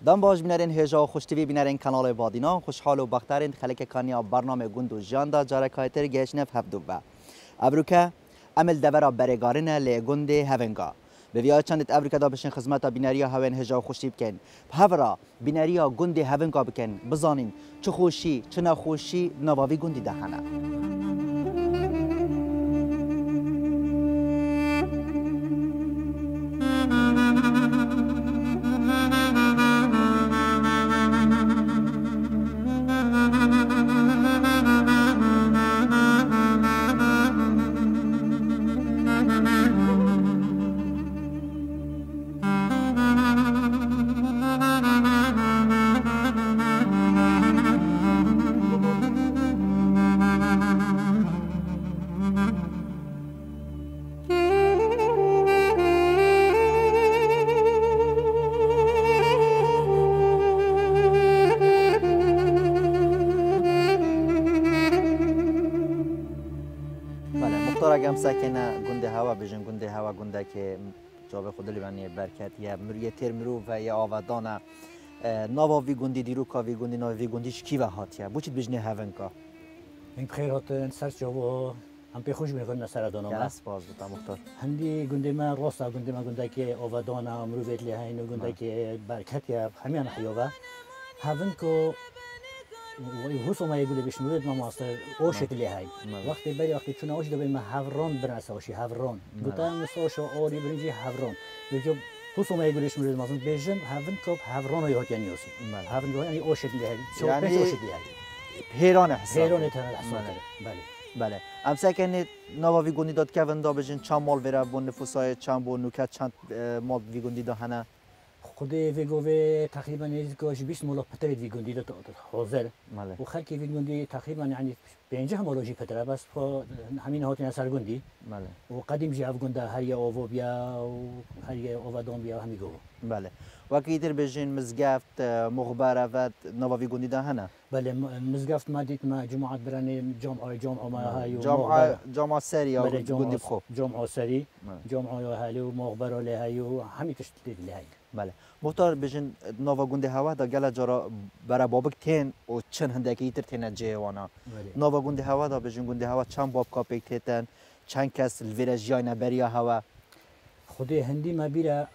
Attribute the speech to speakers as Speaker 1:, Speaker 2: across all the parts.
Speaker 1: دم باش بینرین هجا و خوشتوی بینرین کانال بادینا خوشحال و بخترین خلک کانیا برنامه گند و جاندا جارکایتر گشنف هفدو با ابروکه عمل دورا برگارنه لگند هونگا به ویا چندت ابروکه دا بشین خدمت بینریا هون هجا و خوشتی بکن هورا بینریا گند هونگا بکن بزانین چه خوشی چه نخوشی نواوی گندی دهنه گم سکنه گنده هوا بجن گنده هوا گنده که جاب خود لیبانی برکت یا مریه ترمرو و یا آودانه نوا وی گندی دیرو کا وی گندی نوا وی گندیش کی و هاتیه بوچید بجنه هونکا
Speaker 2: این بخیر هاتن سر جواب هم به خوش میکنن سر دانم
Speaker 1: است باز بودم مختار
Speaker 2: هندی گنده ما راستا گنده ما گنده که آودانه مروت لیهین و گنده که برکت یا همین حیوه هونکو وحوس ما يقول بيش نريد ما ماستر أوشك اللي هاي وقت بري وقت شو نوش دبي ما هافرون برنسا وشي هافرون قطع مسوش أوري برنجي هافرون يجوب وحوس ما يقول بيش نريد مازن بيجن هافن كوب هافرون ويهوت يعني يوسي هافن يعني أوشك اللي هاي شو بيش أوشك اللي هاي
Speaker 1: هيران حساب
Speaker 2: هيران ترى حساب
Speaker 1: بله ام سکنید نوا وی گندی داد که وندا بجن چند مال وره بون نفوسای چند بون نوکت چند مال وی گندی دهنه
Speaker 2: خودی ویگوی تقریبا نزدیکش 20 مول پتری ویگوندی داد حاضر و خالکی ویگوندی تقریبا یعنی 50 مولوجی پتره بس همین هاتین سرگوندی و قدیم جی افگونده هر یا اوو بیا و هر یا اوادون بیا همی گو
Speaker 1: بله وقتی بجین مزگفت مخبره و نوا ویگوندی دهنه
Speaker 2: بله مزگفت ما دیت ما جماعت برانه جمعه ما های
Speaker 1: جمعه سری یا گوندی بخو
Speaker 2: جمعه سری جمعه هالی و مخبره له های و همی تشتید له های
Speaker 1: بله مختار بجن نوا گنده هوا دا گله جارا برای بابک تین و چند هندکی تر تین جیوانا نوا گنده هوا دا بجن گنده هوا چند باب کاپیک تیتن چند کس الویرج جاینا بریا هوا
Speaker 2: خودی هندی ما بیره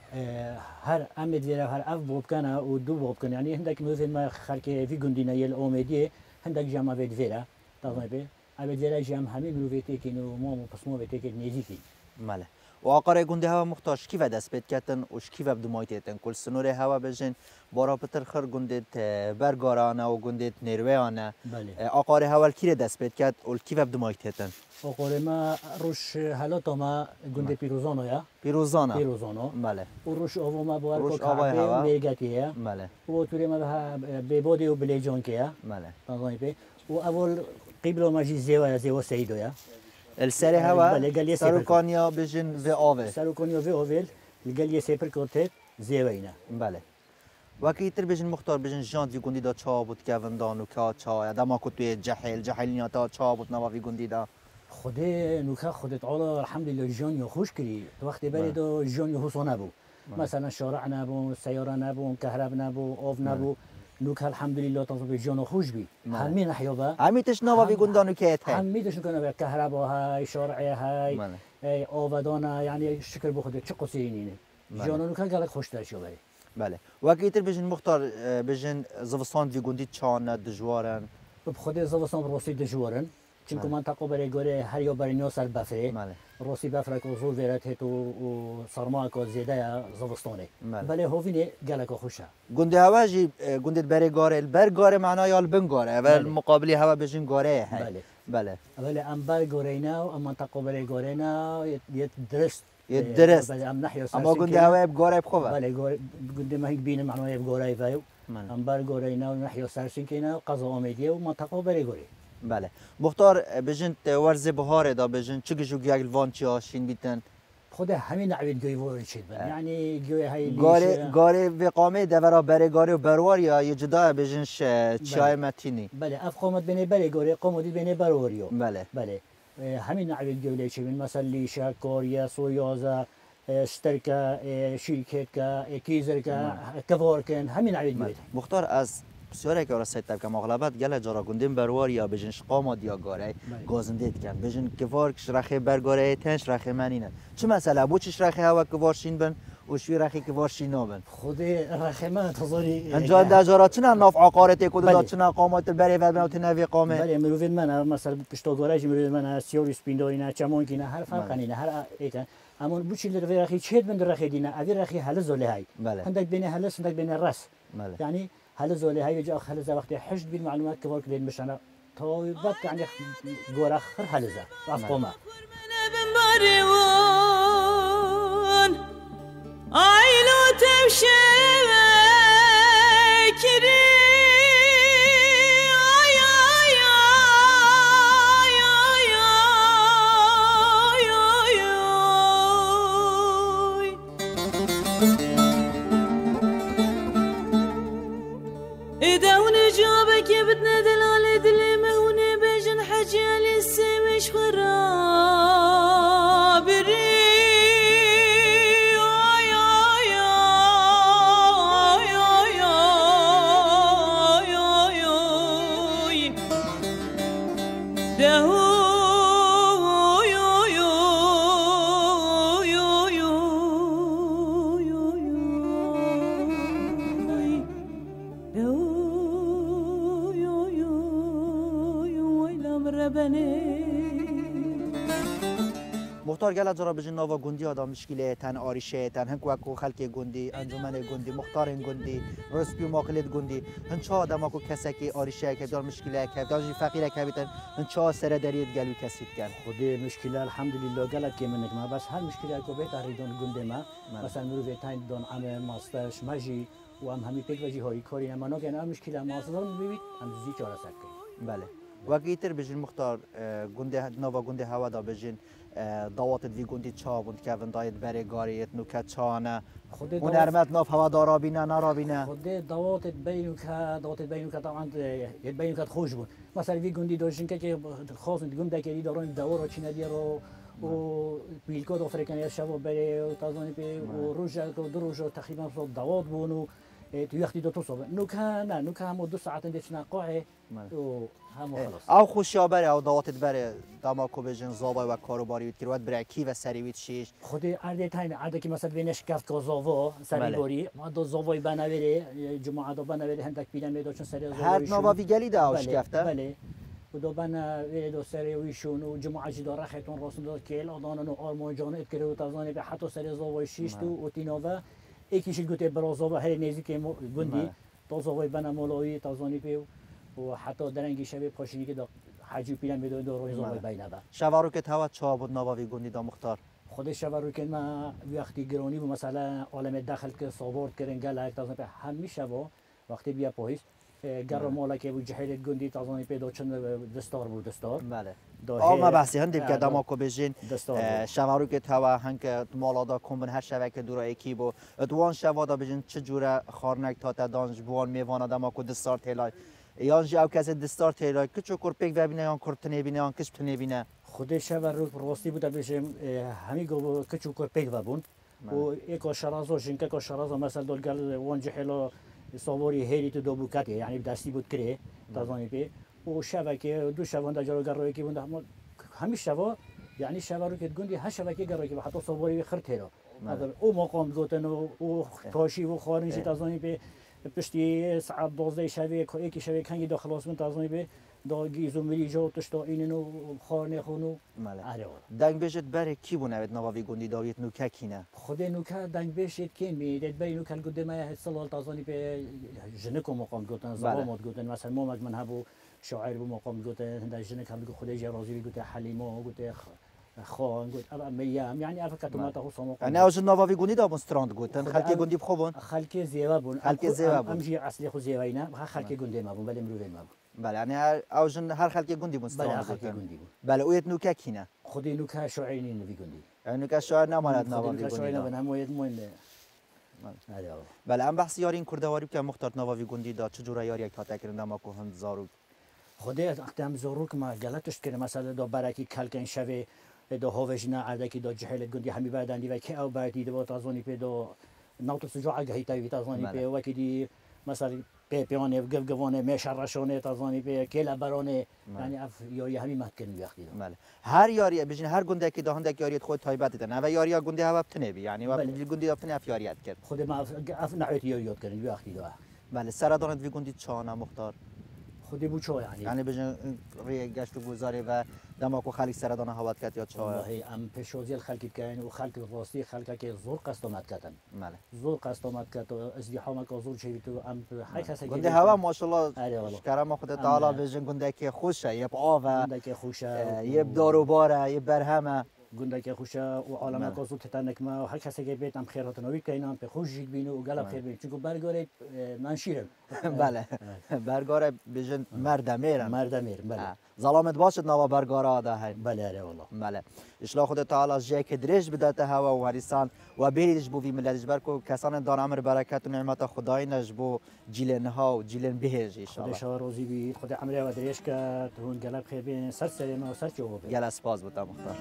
Speaker 2: هر امید ویره هر اف باب کنه و دو باب کنه یعنی هندک مثل ما خرکه وی گندینا یل اومدیه هندک جمع وید ویره تازه به امید ویره جمع همین مرویتی که نو ما پسمو ویتی که نیزیتی
Speaker 1: ماله و آقای گنده هوا مختار کی و دست بید کتن و کی و بدمایت کتن کل سنور هوا بجن بارا پتر خر گندت برگارانه و گندت نرویانه آقای هوا کی دست بید کت و کی و بدمایت کتن
Speaker 2: آقای ما روش حالات ما گنده پیروزانو یا پیروزانو
Speaker 1: بله
Speaker 2: و روش آوا ما باور کابه و میگتیه
Speaker 1: بله
Speaker 2: و توری ما به بودی و بلیجان کیه
Speaker 1: بله
Speaker 2: تازه و اول قبل ما جی زیوا سعیدو یا
Speaker 1: السری هوا سروکانیا بجن و آوه
Speaker 2: سروکانیا و آوه الگلیه سپر کرده زیوینه
Speaker 1: بله وقتی تر بجن مختار بجن جان وی گندی دا چا بود که وندانو که چا یا دما کتوی جحیل نیاتا چا بود نوا وی گندی دا
Speaker 2: خودی نوکه خودت علا الحمدلله جان یا خوش کری وقتی بری دو جان یا حسو نبو مثلا شارع نبو سیاره نبو کهرب نبو آب نبو نوک الحمدلله تازه جان خوش بی همین نحیابه
Speaker 1: همیتش نوا وی گندانو که ته
Speaker 2: همیتش کنه کهربا های شارع های آبادانه یعنی شکر بخوده چه قصه اینه جان نوکه گله خوش تر شو بری
Speaker 1: بله وقتی تر بجن مختار بجن زوستان وی گندی چان دجوارن
Speaker 2: بخوده زوستان روسی دجوارن چون که منطقه برای گوره هر یا برای نیاز سر بفره روسی بفره که زور ویرت هست و سرما که زیاده یا زوستانه بله هوینه گله که خوشه
Speaker 1: گنده هوا جی گنده برای گاره برگاره معنای آلبن گاره اول مقابلی هوا بجن گاره
Speaker 2: بله
Speaker 1: بله
Speaker 2: ولی ام برگاره نه ام منطقه برای گاره نه یه درست
Speaker 1: اما گنده هوا بگاره بخواه
Speaker 2: بله گنده ما هیچ بینه معنای بگاره ویو ام برگاره نه نحیا سرسین که نه قضا آمیدیه و منطقه برای گاره
Speaker 1: بله مختار بجن ورز بهاره دا بجن چه جو گیل وان چی آشین بیتن
Speaker 2: خود همین نعوید گوی وارد شد یعنی گوی های
Speaker 1: گاره وقامه دورا بره گاره و بروار یا یه جدا بجنش چای متینی
Speaker 2: بله اف قامت بینه بره گاره قامت بینه برواریو
Speaker 1: بله
Speaker 2: همین نعوید گوی لیچ مثلا لیشه کوریا سویازا اشتركه شركتك كيزركه كفوركن همين عيد بيت
Speaker 1: مختار از بسیاری که راست تب که مغلبت گله جارا گندیم بروار یا بجنش قامات یا گاره گازندید کن بجن کفار کش رخی برگاره تنش رخی منینه چه مسئله بو چش رخی هوا کفارشین بن و شوی رخی کفارشین نابن
Speaker 2: خود رخی من تزاری
Speaker 1: انجا دجارا چنا ناف عقارت کد داد چنا قامات بری و بنوت نوی قامه
Speaker 2: بله مروید من مثلا پشت گارج مروید من سیاری سپیندارینه چمون کینه هر فرقینه هر ایکن اما بو چیل رخی چید بند رخی دینه اوی رخی حل زله های هندک بین حل هندک بین رس یعنی هل زولی های جا هل ز وقتی حشد بین معلومات که ورک دین مشانه تا وقت یعنی گور آخر هل ز افقامه آیلو تمشه کری بدنا دلالة دلمة هوني بجن حجي لسه مش خرابري
Speaker 1: مختار گله جرا بجن نوا گندی آدم مشکله تن آریشه تن هنگ وکو خلک گندی انجمن گندی مختار گندی رسپی ماقلت گندی هنچه آدم اکو کسکی آریشه که دار مشکله که دار فقیره که بیتن هنچه سر دارید گلو کسید کن
Speaker 2: خودی مشکله الحمدلله گلت که منک ما بس هر مشکله کو بیت ریدون گنده ما مثلا مرو تاین دون عم ماسترش ماجی و هم همی پیک وجی های کاری اما نگه نه مشکله ماستر میبید هم زی چاره سکه
Speaker 1: بله وقتی بجن مختار گنده نوا گنده هوا دا بجن دوات دی گندی چا بود که ونداید بره گاریت نوکت چانه اون ارمت ناف هوا دارا بینه نارا بینه
Speaker 2: خود دوات بینو که طبعا بینو که خوش بود مثلا وی گندی داشتن که خاص گنده که دارن دور و چینه رو و بیلکو دو فرکانیت شبو بره و تازانی به و روز دو روز تقریبا صد دوات بونو تو وقتی دو صبح نوکه هم 2 ساعت دیشنا قاعه و هم خلاص
Speaker 1: او خوشیابره او دواتت بره دما کو بجن زابای و کاروباری وید کروات برکی و سریویت شیش
Speaker 2: خود ارده تایم ارده که مثلا بینش کفت که زاوا سریباری ما دو زاوای بنویره جمعه دو بنویره هندک بیلن میدو چون سری زاوای
Speaker 1: هر نوا ویگلی دا اوش کفته
Speaker 2: بله و دو بنویره دو سری ویشون و جمعه جدا رختون راستن دو کیل آدانن و آرمان جانه کرده و تازانی به حتی سری زاوای شیش تو و تیناوه یکیش گوته برازاوه هر نزدیک گندی تا زاوای بنا مولایی تازانی به و حتی درنگی شب پاشینی که حجی پیلن میدون دو روز زاوای بینه با
Speaker 1: شوارو که توا چا بود نواوی گندی دا مختار
Speaker 2: خود شوارو که ما وقتی گرانی و مثلا عالم داخل که صابورد کردن گله تازانی به همیشه با وقتی بیا پاییز گرم مالا که بود جهیلت گندی تازانی پیدا چند دستار بود دستار
Speaker 1: بله ما بحثی هندیم که دما کو بجین شوارو که توا هنگ مالا دا کمبن هر شوه که دورا اکی بو دوان شوا دا بجین چه جوره خارنک تا دانش بوان میوان دما کو دستار تلای یان جاو کسی دستار تلای که چوکور پیک و بینه یان کرتنه بینه یان کش تنه بینه
Speaker 2: خود شوارو راستی بود بجیم همی گو که چوکور پیک و بون و یک شرازو جنگ که شرازو مثلا دل گل وان جهلا صابوری هری تو دو بوکاتی یعنی دستی بود کره تازانی به و شبکه دو شبانده جلو گروی که بود همیشه شوا یعنی شوا رو که گندی هر شبکه گروی که حتی صابوری خرد هرا او مقام گوتن و کاشی و خارنش تازانی به پشتی ساعت 12 شبیه که یکی شبیه کنی داخل آسمان تازانی به داگی زمری جو تشتا اینو خارن خونو
Speaker 1: آره دنگ بجت بره کی بو نوید نواوی گندی داویت نوکه کینه
Speaker 2: خود نوکه دنگ بجت کی میدید بری نوکه گنده ما سال تازانی به جنکو مقام گوتن زبامات گوتن مثلا مومد من هبو شاعر بو مقام گوتن هنده جنک هم خود جرازی گوته حلیمه گوته خان گوت ابا میام یعنی افکت ما تا حسام
Speaker 1: نه از نواوی گندی دابون استراند گوتن خالق گندی بخوبون
Speaker 2: خالق زیوا بون
Speaker 1: خالق زیوا بون
Speaker 2: امجی اصلی خو زیوا اینا خالق گنده ما بون ولی مرو ما
Speaker 1: بله یعنی اوجن هر خالق گندی بون استراند گوتن بله اویت نوکه کینه
Speaker 2: خودی نوکه شاعری نوی گندی
Speaker 1: نوکه شاعر نماند نواوی گندی
Speaker 2: شاعر نه موید مونده
Speaker 1: بله ام بحث یاری کردواری که مختار نواوی گندی دا چه جوره یاری تا تکرنده ما کو هند زارو
Speaker 2: خودی اقدام زارو که ما غلطش کردم مثلا دو برکی کلکن شوی دو هوجنا عادکی دو جهل گندی همی بعدن دی و که او بعدی دو تازونی په دو نوت سجوع گهی تای تازونی په وکیدی مثلا پیانه گفگوانه میشرشونه تازانی به کلا برانه یعنی اف یاری همی ممکن بیاختی
Speaker 1: بله هر یاری بجین هر گنده که دهنده که یاریت خود تایبت دادن و یاری گنده ها بتنه بی یعنی و گنده افتنه اف یاریت کرد
Speaker 2: خود ما اف نعیت یاریت کردن بیاختی دو
Speaker 1: بله سردانت وی گندی چانه مختار
Speaker 2: خودی بو چو
Speaker 1: یعنی بجین روی گشت و گذاری و دماغ و خالی سردانه هوات کرد یا چا
Speaker 2: والله ام پشوزی خلق کردن و خلق راستی خلق که زور قصدمت کردن
Speaker 1: بله
Speaker 2: زور قصدمت کرد و ازدحام که زور چی تو ام هر کسی
Speaker 1: گنده هوا ماشاءالله کرم خود تعالی بجین گنده که خوشه یه آب
Speaker 2: گنده که خوشه
Speaker 1: یه دارو باره یه برهمه
Speaker 2: گنده که خوشه و عالم که زود تنک ما و هر کسی که بیتم خیرات نوید که اینام به خوش جید بینو و قلب خیر بینو چون برگاره منشیرم
Speaker 1: بله برگاره بجن مردمیر
Speaker 2: بله
Speaker 1: ظلامت باشد نوا برگاره آده هی
Speaker 2: بله والله
Speaker 1: بله اشلا خود تعالی جای که درش بداته هوا و هریسان و بیریش بو وی ملتش برکو کسان دان عمر برکت و نعمت خدای نجبو جیلن ها و جیلن بهج ان شاء الله
Speaker 2: خدا روزی بی خدا عمر و درش که هون قلب خیر بین سر سر ما سر چو
Speaker 1: گل اسپاس بوده مختار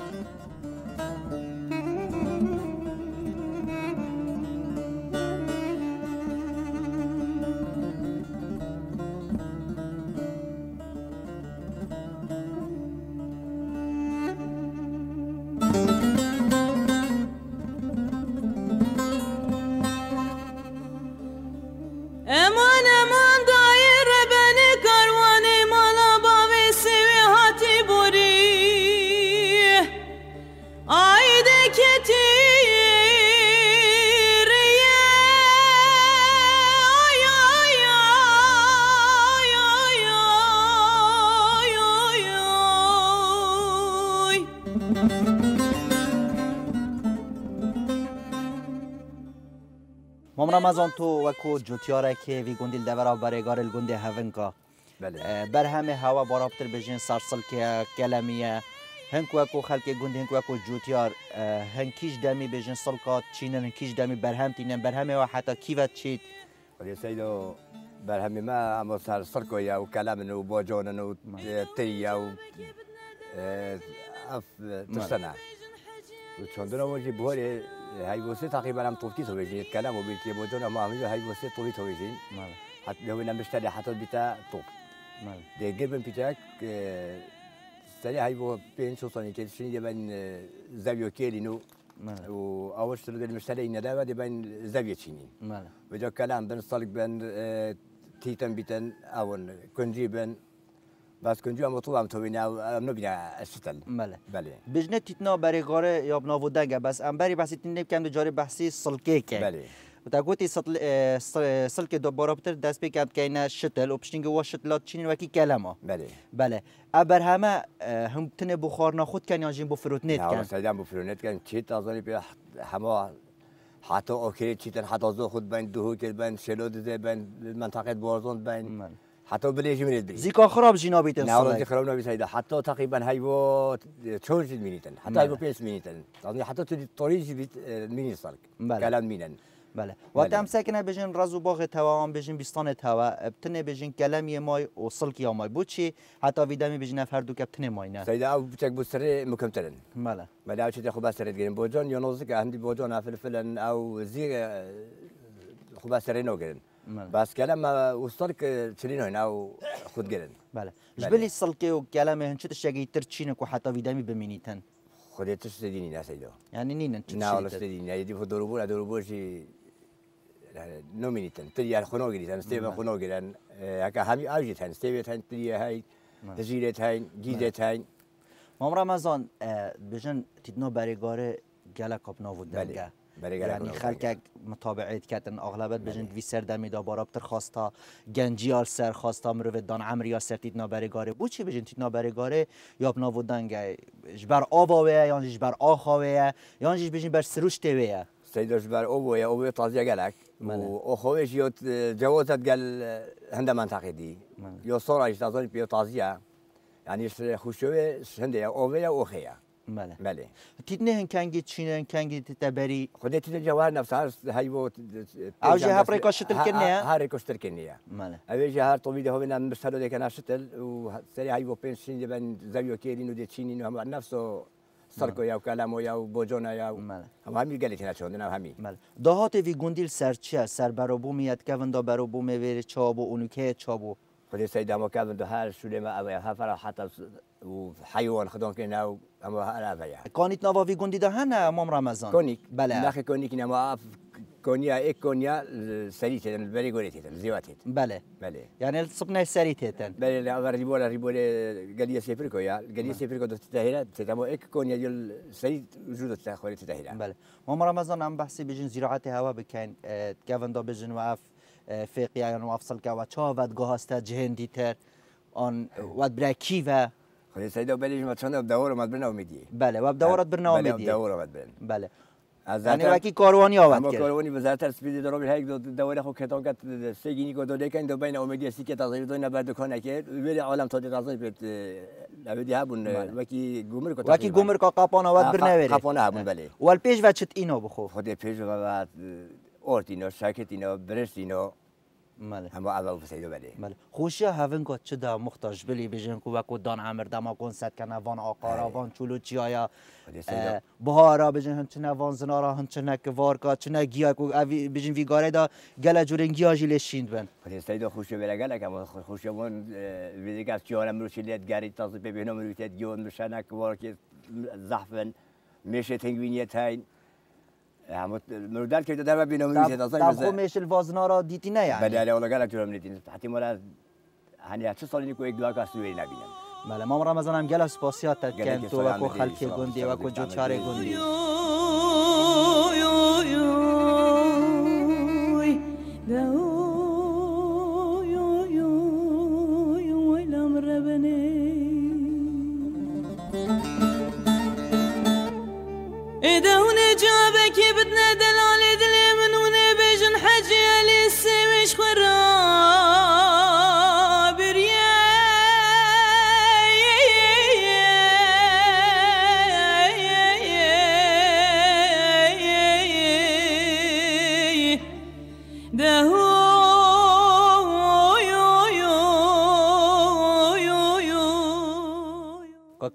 Speaker 1: مام رمضان تو وکو جوتیاره که وی گندیل دورا برگار الگنده هونکا
Speaker 3: بله
Speaker 1: بر همه هوا بارابتر بجین سرسل که کلمیه هنک وکو خلک گنده هنک وکو جوتیار هنکیش دمی بجین سلکات چینن هنکیش دمی برهم تینن برهمه و حتی کیوت چید
Speaker 3: ولی سیدو برهمی ما اما سرسل کو یا و کلام و باجان و تیا و اف تشتنا و چندان وجی بوری هاي وسيط تقريبا طوفتي توجين الكلام وبيتي بودون ما عملوا هاي وسيط طوفتي توجين حتى لو انا مشتري حتى بتاع طوب ده جيبن بتاعك سريع هاي بو بين شو صني تشين يبان زاويه كيلينو واول شيء المشتري ان ده يبان زاويه تشيني وجا كلام بن صالك بن تيتن بيتن او كنجيبن بس کنجی هم تو هم توینه هم نبینه اشتل.
Speaker 1: بله. بجنه تیتنا برای غاره یا بناودنگه بس امبری بحثی تینه کم دو جاری بحثی سلکه که.
Speaker 3: بله.
Speaker 1: و تا گویی سلکه دو بارابتر دست بکرد که اینه شتل و پشتینگه و شتلات چینی وکی کلمه. بله. ابر همه هم تنه بخار نخود کن یا جیم بفروت نت کن.
Speaker 3: نه سعیم بفروت نت کن چیت آزاری به همه حتی آخری چیتن حتی زو خود بین دو که بین شلود ده بین منطقه بارزون بین. حتی بلیجی میرید بری.
Speaker 1: زیکا خراب جنابیت
Speaker 3: نه ولی خراب نمیشه حتی تقریبا هیوا چهارج مینیتن حتی هیوا پیش مینیتن یعنی حتی تو طوریجی بیت مینیسالک کلام مینن
Speaker 1: بله وقتی هم سکنه بجن رازو باغ توام بجن بیستان توا ابتنه بجن کلامی مای و سلکی مای بودی حتی ویدمی بجن فردو کبتنه مای نه
Speaker 3: سیدا او بچک بسره مکمترن
Speaker 1: بله
Speaker 3: بله او چیزی خوب سرت گیرن بوجان یا نوزک هندی بوجان افلفلن او زیر خوب سر نوگرن بس كلام وصلك تشرين هنا وخد جرن
Speaker 1: بله جبلي السلكي وكلام هنشت الشقي ترتشينك وحتى فيدامي بمينيتن
Speaker 3: خديت تستديني ناس يدو
Speaker 1: يعني نين
Speaker 3: نا ولا تستديني يدي في دروبور شي نو مينيتن تري خنو جريتن ستيبن خنو جرن هكا همي اوجتن ستيبن تري هاي تزيلتين جيزتين
Speaker 1: مام رمضان بجن تدنو بريغاره جلا كابنا ودنگا یعنی خلک متابعت کردن اغلبت بجند وی سردمی دا بارابتر خواستا گنجیار سر خواستا مروت دان عمریا سر تیدنا برگاره بو چی بجند تیدنا برگاره یا بنا ودنگه جبر آواوه یا جبر آخاوه یا بجند بر سروش توه
Speaker 3: سيدوش بار أوه طازية قالك وأخويش يوت جوازت قال هندا منطقة دي يو صورة يشتغل بيو طازية يعني خوشوه هندا أوه وأخيا
Speaker 1: بله تیدنه هنگی چینه هنگی تبری
Speaker 3: خودت تیدن جوار نفسها هاي و
Speaker 1: اوجه ها برای کاشتل کنه
Speaker 3: هاری کاشتل کنه اوجه هار طویله هو بنا مستلو ده کنه شتل و سری هاي و پنج چینی بن زاویه کیرینو ده چینی هم نفسه سرکو یا کلامو یا بوجونا یا همین گلی تینا چوندن همین
Speaker 1: دهات وی گندیل سرچه سر برابو میاد که وندا برابو میویر چابو اونوکه چابو
Speaker 3: خودی سیدا ما که وندا هر شده ما اویا هفر حتی و حیوان خدام که ناو اما هر اویا
Speaker 1: کانیت نوا وی گندی ده نه امام رمضان
Speaker 3: کونیک
Speaker 1: بله
Speaker 3: نخ کونیک نما کونیا یک کونیا سری تیتن بری گوری تیتن زیواتیت
Speaker 1: بله یعنی صبنا سری تیتن
Speaker 3: بله لا ریبوله گلیه سفرکو یا گلیه سفرکو دو تهیلا تتمو یک کونیا دیل سری وجود تخوری تهیلا
Speaker 1: بله امام رمضان هم بحثی بجن زراعت هوا بکن که وندا بجن واف فقیه یا وافصل که و چا ودگاه است جهندی تر آن ود برکی و
Speaker 3: خودی سیدا بلیش ما چند دور ما برنا امیدی
Speaker 1: بله و دورات برنا امیدی
Speaker 3: بله دور ما برن
Speaker 1: بله یعنی وکی کاروانی آورد
Speaker 3: کرد. کاروانی وزارت اسپیدی درو به یک دوره خو کتان کت سگینی کو دو دکن دو بین امیدی سی که تغییر دو نه بعد کنه که ولی عالم تا تغییر بیت لابدی هبون وکی گمر کو
Speaker 1: وکی گمر کو قاپان آورد برنویره
Speaker 3: قاپان هبون بله
Speaker 1: وال پیش و چت اینو بخو
Speaker 3: خود پیش و اورتینو شاکتینو برستینو
Speaker 1: ماله
Speaker 3: هم اول بسیدو بله
Speaker 1: ماله خوشیا هفن کو چه دا محتاج بلی بجن کو وکو دان عمر دما کنسات کنه وان آقارا وان چولو چیایا بهارا بجن هنچنه وان زنارا هنچنه که وارکا چنه گیا کو بجن ویگاره دا گله جورنگیا جیل شیند بن
Speaker 3: خود سیدو خوشو بله گله که خوشو من ویدیکاس چیارا مروشیلیت گاری تازه ببینم مروشیلیت گیون مشانه که وارکی زحفن میشه تنگوینیت هاین هم مرودال که داره ببینم میشه داستان
Speaker 1: مثلا خب میشه الوازنا دیدی نه یعنی
Speaker 3: بله ولی گله جورم ندیدین حتی مرا هنی چه سالی کو یک لاک استوری نبینم
Speaker 1: بله ما رمضان هم گله سپاسیات کن تو و کو خلک گندی و کو جوچاره گندی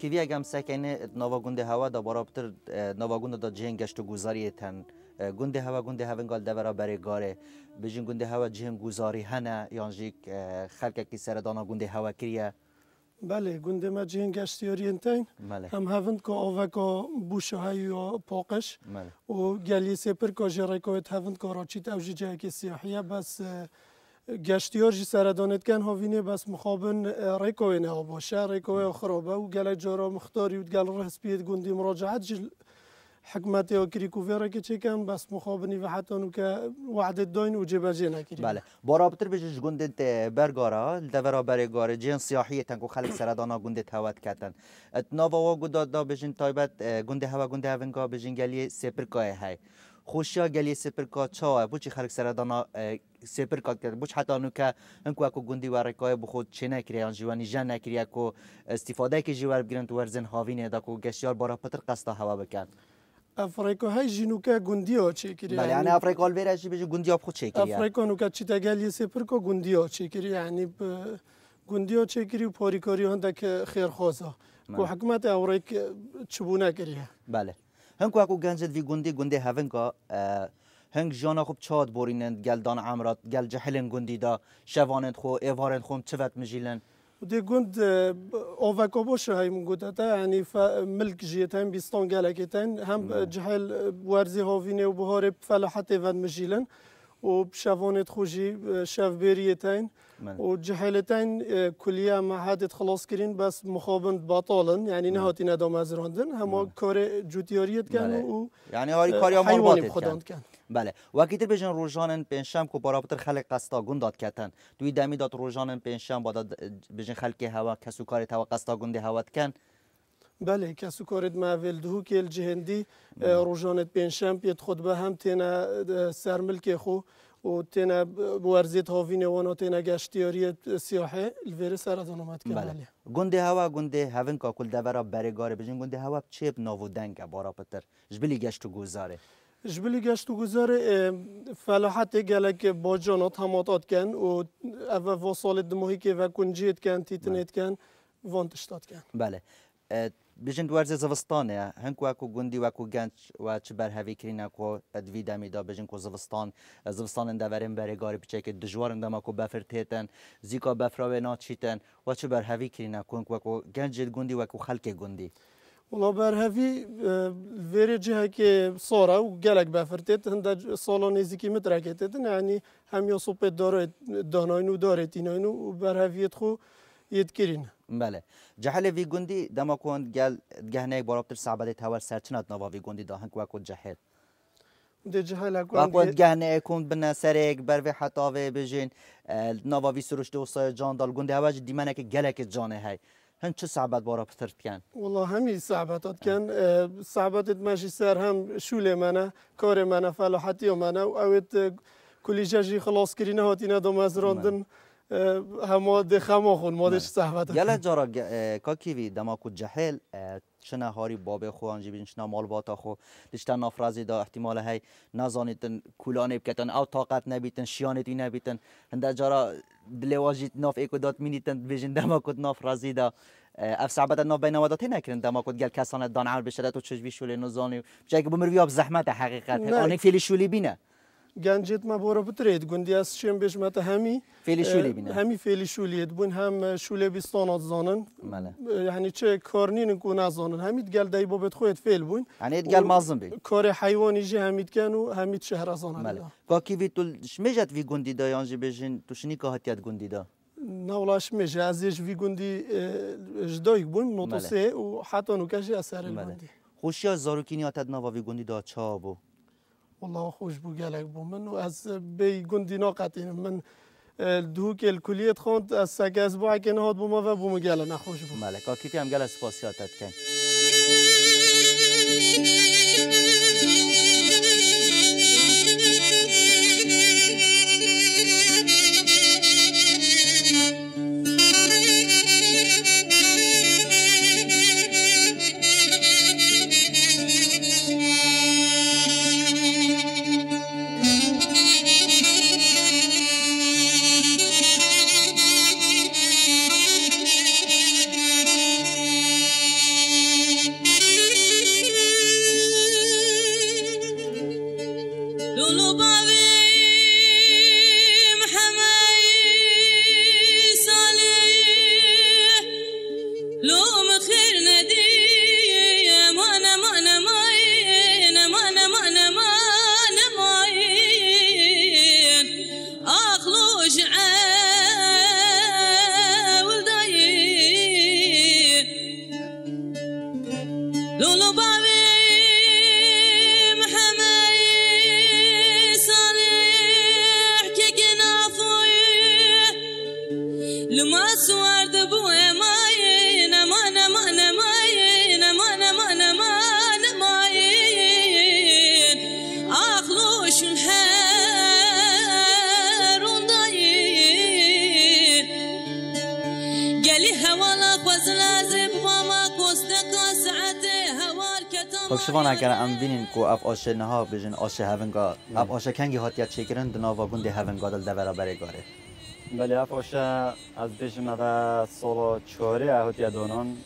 Speaker 1: کیوی اگم سکنه نواگونده هوا دا برابر نواگونده دا جهنگ گشت و گذاری تن گونده هوا گال دورا برای گاره بجن گونده هوا جهنگ گذاری هنه یانجیک خلق کی سردانا گونده هوا کریه
Speaker 4: بله گونده ما جهنگ گشتیاری انتین هم هفند که آوکا بوشهایی و پاقش و گلی سپر که جرکایت هفند که راچیت اوجی جایی که سیاحیه بس گشتیار جی سردانت کن هاوینه بس مخابن ریکوی نه باشه ریکوی خرابه و گل جارا مختاری و گل رهسپیت گوندی مراجعت جل حکمت یا کریکو ویرا که چکن بس مخابنی و حتی نو که وعدت داین و جبجه نکری
Speaker 1: بله برابر بجش گوندت برگارا دورا برگار جن سیاحی تنکو خلق سردانا گوندت هوت کتن ناوا گودا دا بجن تایبت گونده هوا گونده هونگا بجن گلی سپر کای های خوشیا گلی سپر کا چا بوچی خلق سردانا سپر کا کرد بوچ حتی نو که انکو اکو گوندی ورکای بخود چه نکری آن جوانی جن نکری اکو استفاده که جوار بگیرن تو ورزن هاوینه دا کو گشیار بارا پتر قستا هوا بکن
Speaker 4: افریقا های جنوکا گوندیا چه کری
Speaker 1: بله یعنی افریقا الویرشی بجو گوندیا خود چه کری
Speaker 4: افریقا نو که چی تگلی سپر کا گوندیا چه کری یعنی گوندیا چه کری و پاریکاری هنده که خیر خوازا کو حکمت اوریک چبونه کریه
Speaker 1: بله هنگو اکو گنجد وی گوندی هونگا هنگ جانا خوب چاد بورینند گل دان عمرات گل جهلن گوندی دا شوانند خو ایوارند خوم چوت مجیلن
Speaker 4: دی گوند آوکا باشه های من گوده تا یعنی ملک جیتن بیستان گلکتن هم جهل ورزی هاوینه و بهار فلاحت ود مجیلن و شوانت خوشی شف بیریتن و جهلتن کلیه معهدت خلاص کرین بس مخابند باطالن یعنی نهاتی ندام از راندن همه کار جوتیاریت کن و
Speaker 1: یعنی هاری کاریا مرباطت
Speaker 4: خداند کن
Speaker 1: بله وقتی بجن روزانن پنجشنبه کو برابر خلق قستا گوندات کتن دوی دمی داد روزانن پنجشنبه داد بجن خلق هوا کسو کاری تا قستا گونده هوات کن
Speaker 4: بله کسو کارت معول دهو که الجهندی روزانت پنجشنبه یت خود به هم تینا سرملک خو و تینا ورزیت هاوینه وانا تینا گشتیاریت سیاحه الویره سرطان اومد که
Speaker 1: بله گونده هوا گونده هون کا کل دورا برگاره بجن گونده هوا چپ ناو دنگ برابر جبلی گشت گذاره
Speaker 4: جبلی گشت و گذاره فلاحت گلک با جانات هماتات کن و وصال دماغی که و کنجیت کن تیتنیت کن وانتشتات کن
Speaker 1: بله بجند ورز زوستانه هنکو اکو گندی و اکو گنج و چه بر هوی کرین اکو ادوی دمیدا بجند کو زوستان دوریم برگاری بچه که دجوار اندام اکو بفرتیتن زیکا بفراوه ناچیتن و چه بر هوی کرین اکو اکو گنج گندی و اکو خلق گندی
Speaker 4: والله برهوی وری جهه که صاره و گلک بفرتید هنده سالان نزدیکی مترکتید یعنی همی صوب داناینو دارد ایناینو و برهویت خو ید کرین.
Speaker 1: بله جهل وی گندی دما کند گل گهنه برابر صعبه تاور سرچنات نوا وی گندی دهن کو جهل.
Speaker 4: ده جهل
Speaker 1: اکو گهنه کند بنا سرک بر و حتاوه بجین نوا وی سرشته و سای جان دال گندی هواج دیمانه که گلک جانه های. هن چه صعبات بارا پترت کن؟
Speaker 4: والله همی صعبات کن صعبات ماشي سر هم شوله منه کار منه فلاحتی منه و اوت کلی جاجی خلاص کرینه هاتینا دو مزراندن هم ده خما خون مادش صعبات.
Speaker 1: یلا جارا کاکیوی دماغ جهل شنا هاری بابه خو آنجی بین شنا مال باتا خو دشتن نافرازی دا احتمال هی نزانیتن کولانه بکتن او طاقت نبیتن شیانتی نبیتن هنده جارا دلواجیت ناف ایکو دات مینیتن بیشن دماغ نافرازی دا اف صعبت ناف بین واداتی نکردن دماغ گل کسانه دان عمل بشرت و چشمی شولی نزانی جایی که بمروی آب زحمت حقیقت آنی فیلی شولی بینه
Speaker 4: گنجت ما بورا بترید گندی از شیم بیش مت همی
Speaker 1: فعلی شولی بینه
Speaker 4: همی فعلی شولیت بون هم شوله بیستانات زانن یعنی چه کارنین کو نزانن همید گل دای بابت خودت فعل بون
Speaker 1: یعنی گل مازن بین
Speaker 4: کار حیوانی جه همید کن و همید شهر زانن
Speaker 1: کاکی وی تو شمیجت وی گندی دا یانجی بیشین تو شنی که هاتیت گندی دا
Speaker 4: نولاش میشه ازش وی گندی جدایی بون نوتوسه و حتی نوکشی اثر گندی
Speaker 1: خوشی زاروکینی آتد نوا وی گندی دا چا بو
Speaker 4: والله خوش بو گلک بو من و از بی گندی ناقتین من دو که الکلیت خوند از سگز بو اگه نهاد بو ما و بو مگل نخوش بو
Speaker 1: ملکا کیفی هم گل اسپاسیاتت کن شوان اگر ام بینین کو اف آشه نها بجن آشه هونگا اف آشه کنگی هاتیت چیکرن دنا و گنده هونگا دل دورا برگاره
Speaker 5: بله اف آشه از بجن مدا سال چهاره هاتیت دونان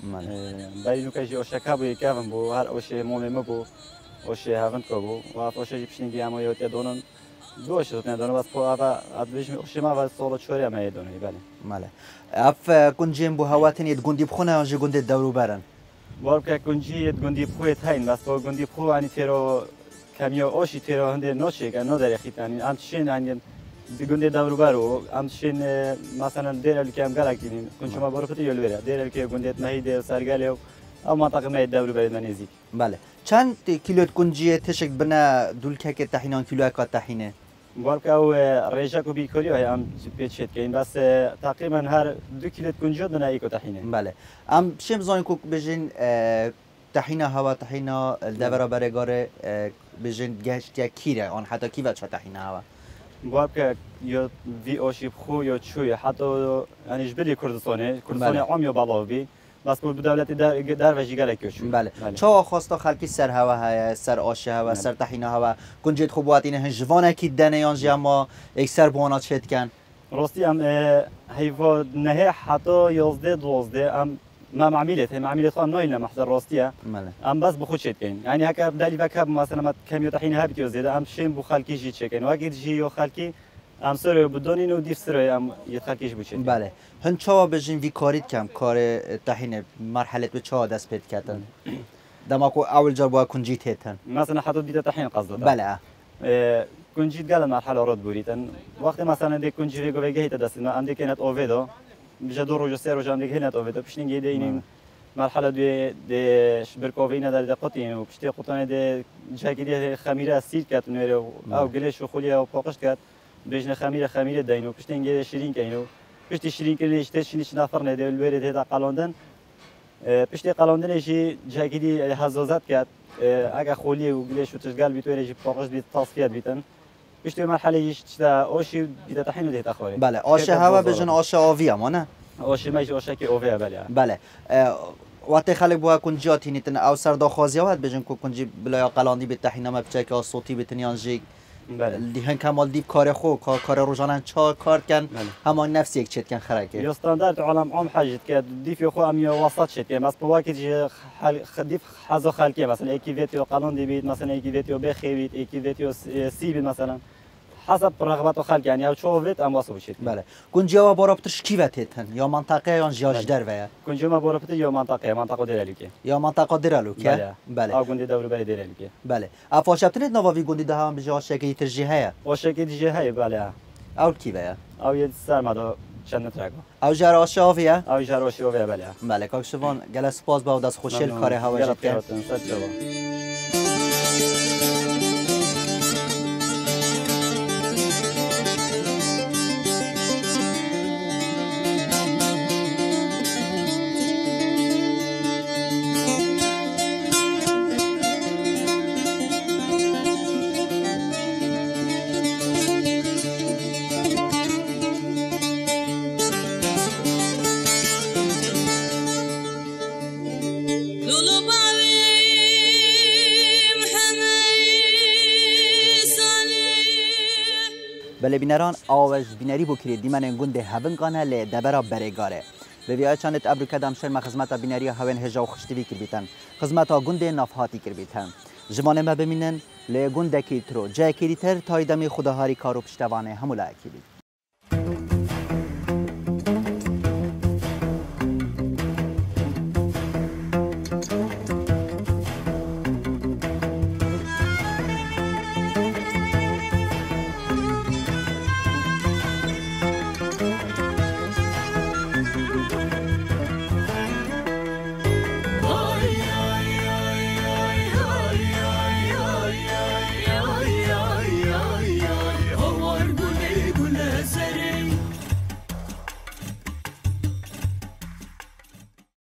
Speaker 5: بایی نوکشی آشه کبوی کبن بو هر آشه مولم بو آشه هونگا بو و اف آشه جیبشنگی اما هاتیت دونان دو آشه هاتیت دونان بس کو اف از بجن آشه ما سال چهاره ما دونی بله
Speaker 1: ماله اف کنجیم بو هواتنی گندی بخونه آنجا گنده دورو برن
Speaker 5: وارد کنجی گندی بخویت هاین بس با گندی بخو انی ترا کمیا آشی ترا هنده نشه که نداره خیتانی امشین انی گندی دورو برو امشین مثلا دیرلی که ام گلک دینیم کنچه ما برو خطی یل بره دیرلی که گندیت مهید سرگلی و اما منطقه مهید دورو برید منیزی
Speaker 1: بله چند کیلو کنجی تشک بنا دولکه که تحینان کیلو که تحینه
Speaker 5: وارد او ریشه کو بیکاری های ام پیچید که این بس تقریبا هر 2 کیلو کنجی دونه ایکو تحینه
Speaker 1: بله ام شیم زاین کو بجین تحینه هوا تحینه دورا برگاره بجین گشت یا کیره آن حتی کی بچه تحینه هوا
Speaker 5: وارد یا وی آشیب خو یا چوی حتی یعنی جبری کردستانه عام یا بالاوی بس بود دولتی در وجه گله کشون
Speaker 1: بله چه خواستا خلکی سر هوا های سر آشه هوا سر تحینه هوا کنجد خوبات اینه هنجوانه کی دنه یانجی اما یک سر بوانات شد کن
Speaker 5: راستی ام هیوا نه حتی 11 12 ام ما معاملة خان نايلنا محضر راستية ام بس بخود شد كين يعني هكا بدالي بكاب مثلا ما كم طحين هابت يوزيدا ام شين بو خالكي جي تشكين واجد جي يو خالكي ام سر بدوني نو ديف سر ام يخالكيش بوشين
Speaker 1: بله هن چوا بجین وی کارید کم کار طحین مرحله به چوا دست پید کردن دماغو اول جا با کنجیت هتن
Speaker 5: مثلا حتی دیده طحین قصده
Speaker 1: بله
Speaker 5: کنجیت قال مرحله رد بوريتن وقت مثلا دي کنجی گوه گهیت دست ما عندي كانت اوفيدو بجا دو روز سه روز عندي كانت اوفيدو بشنين جيده این مرحله دي شبركوفينا دار دقتين وبشتي قطانه دي جاكيدي خميره سيل كات نورو او گلش خوليا او پاقش كات بجنه خميره داينو بشتين جيده شيرين كاينو پشتی شیرین کردن اشتش نفر نده الورد هدا قلاندن پشتی قلاندن شی جاکیدی حزازت کرد اگه خولی و گلیش و تشغال بیت ولی پاقش بیت تصفیه بیتن پشتی مرحله ایش چتا آشی بیت طحین ده تخوری
Speaker 1: بله آش هوا بجن آش آوی اما نه
Speaker 5: آش میش آش کی آوی
Speaker 1: بله وقتی خلق بوا کنجاتی نیتن او سردا خوازی وقت بجن کو کنجی بلا قلاندی بیت طحین ما بچه که صوتی بتنیان جی لیهن کمال دیپ کار خو کار روزانه چا کار کن همان نفس یک چت کن خرکه
Speaker 5: یا استاندارد عالم عام حاجت که دیپ خو ام یا وسط شد که مثلا واقعی دیپ حزو خلقی مثلا یکی ویتیو قانون دی بید مثلا یکی ویتیو بخوید یکی ویتیو سی بید مثلا حسب رغبت خلق يعني او شوفت ام واسو بشید
Speaker 1: بله گنجا و بارابطش کی وتتن یا منطقه یا جاج در و
Speaker 5: گنجا ما بارابط یا منطقه درالوکه
Speaker 1: یا منطقه درالوکه
Speaker 5: بله او گندی دور بله درالوکه
Speaker 1: بله افاشبتنید نواوی گندی ده هم بجا شکی ترجیحه
Speaker 5: واشکی دیجه بله
Speaker 1: او کی و
Speaker 5: او یه سرمدا چند ترگو
Speaker 1: او جراش آویه
Speaker 5: او جراش آویه
Speaker 1: بله کاکشوان گل سپاس با دست خوشل کار هوا جت بله بینران آواز بینری بکرید دیمن گنده هون کانه ل دبرا برگاره به ویای چانت ابرو کدام شرم خدمت بینری هون هجا و خشتوی کر بیتن خدمت گنده نافهاتی کر بیتن جوانه ما ببینن ل گنده کی ترو جای کریتر تایدمی خداهاری کارو پشتوانه همولا اکیدی